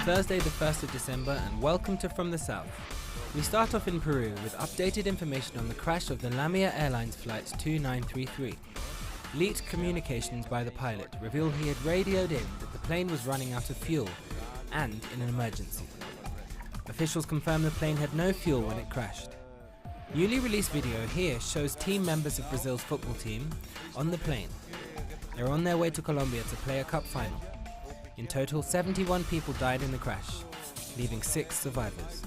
Thursday the 1st of December and welcome to From the South. We start off in Peru with updated information on the crash of the Lamia Airlines Flight 2933. Leaked communications by the pilot reveal he had radioed in that the plane was running out of fuel and in an emergency. Officials confirm the plane had no fuel when it crashed. Newly released video here shows team members of Brazil's football team on the plane. They're on their way to Colombia to play a cup final. In total, 71 people died in the crash, leaving 6 survivors.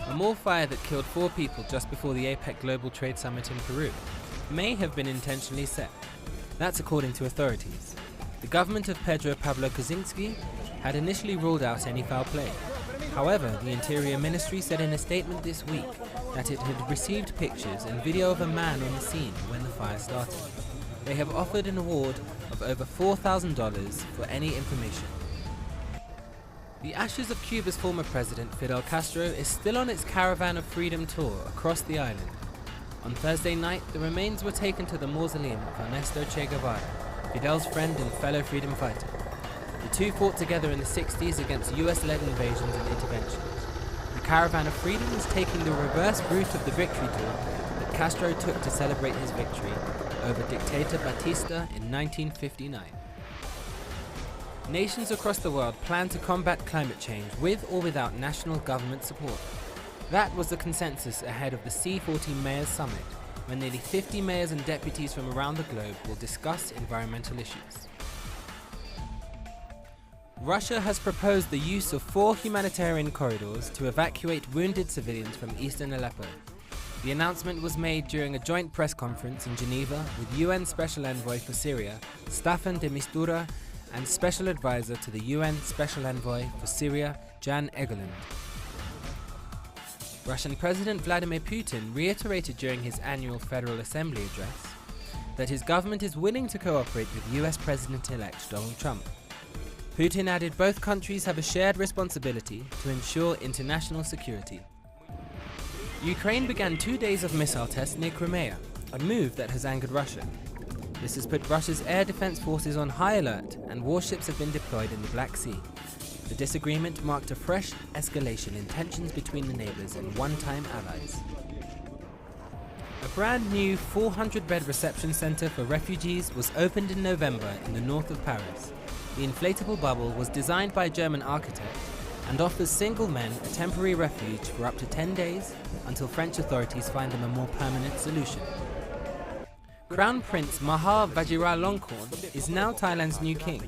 A mall fire that killed 4 people just before the APEC Global Trade Summit in Peru may have been intentionally set. That's according to authorities. The government of Pedro Pablo Kuczynski had initially ruled out any foul play. However, the Interior Ministry said in a statement this week that it had received pictures and video of a man on the scene when the fire started. They have offered an award of over $4,000 for any information. The ashes of Cuba's former president Fidel Castro is still on its Caravan of Freedom tour across the island. On Thursday night, the remains were taken to the mausoleum of Ernesto Che Guevara, Fidel's friend and fellow freedom fighter. The two fought together in the 60s against US-led invasions and interventions. The Caravan of Freedom is taking the reverse route of the victory tour that Castro took to celebrate his victory over dictator Batista in 1959. Nations across the world plan to combat climate change with or without national government support. That was the consensus ahead of the C40 Mayors Summit, when nearly 50 mayors and deputies from around the globe will discuss environmental issues. Russia has proposed the use of 4 humanitarian corridors to evacuate wounded civilians from eastern Aleppo. The announcement was made during a joint press conference in Geneva with UN Special Envoy for Syria, Staffan de Mistura, and Special Advisor to the UN Special Envoy for Syria, Jan Egeland. Russian President Vladimir Putin reiterated during his annual Federal Assembly address that his government is willing to cooperate with US President-elect Donald Trump. Putin added both countries have a shared responsibility to ensure international security. Ukraine began 2 days of missile tests near Crimea, a move that has angered Russia. This has put Russia's air defense forces on high alert and warships have been deployed in the Black Sea. The disagreement marked a fresh escalation in tensions between the neighbours and one-time allies. A brand new 400-bed reception centre for refugees was opened in November in the north of Paris. The inflatable bubble was designed by a German architect and offers single men a temporary refuge for up to 10 days until French authorities find them a more permanent solution. Crown Prince Maha Vajiralongkorn is now Thailand's new king.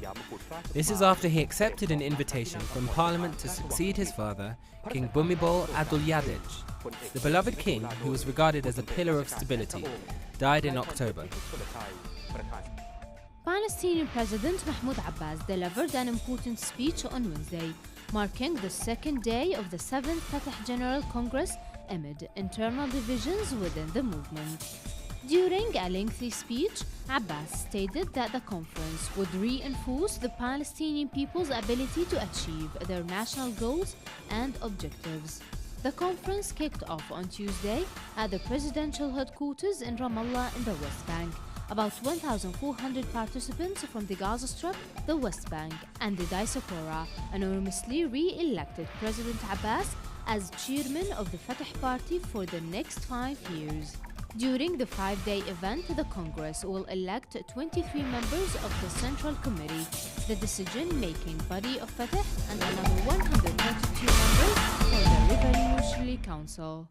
This is after he accepted an invitation from Parliament to succeed his father, King Bhumibol Adulyadej. The beloved king, who was regarded as a pillar of stability, died in October. Palestinian President Mahmoud Abbas delivered an important speech on Wednesday, marking the second day of the 7th Fatah General Congress amid internal divisions within the movement. During a lengthy speech, Abbas stated that the conference would reinforce the Palestinian people's ability to achieve their national goals and objectives. The conference kicked off on Tuesday at the presidential headquarters in Ramallah in the West Bank. About 1,400 participants from the Gaza Strip, the West Bank, and the diaspora anonymously re-elected President Abbas as chairman of the Fatah Party for the next 5 years. During the 5-day event, the Congress will elect 23 members of the Central Committee, the decision-making body of Fatah, and another 132 members for the Revolutionary Council.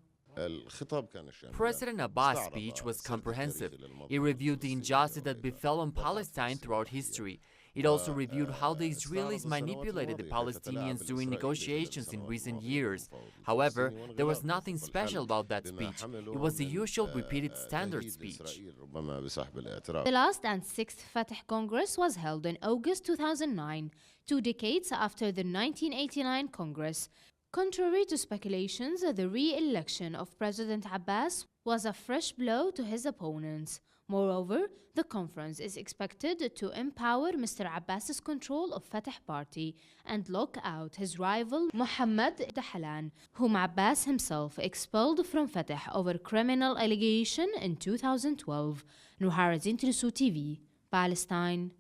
President Abbas' speech was comprehensive. It reviewed the injustice that befell on Palestine throughout history. It also reviewed how the Israelis manipulated the Palestinians during negotiations in recent years. However, there was nothing special about that speech. It was the usual repeated standard speech. The last and 6th Fatah Congress was held in August 2009, 2 decades after the 1989 Congress. Contrary to speculations, the re-election of President Abbas was a fresh blow to his opponents. Moreover, the conference is expected to empower Mr. Abbas's control of Fatah Party and lock out his rival Mohammed Dahalan, whom Abbas himself expelled from Fatah over criminal allegation in 2012. Nuhara Zintrisu TV, Palestine.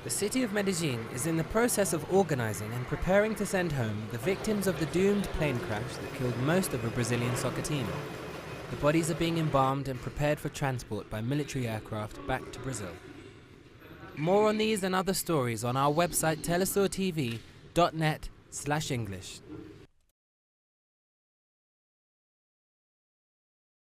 The city of Medellin is in the process of organizing and preparing to send home the victims of the doomed plane crash that killed most of a Brazilian soccer team. The bodies are being embalmed and prepared for transport by military aircraft back to Brazil. More on these and other stories on our website telesurtv.net/English.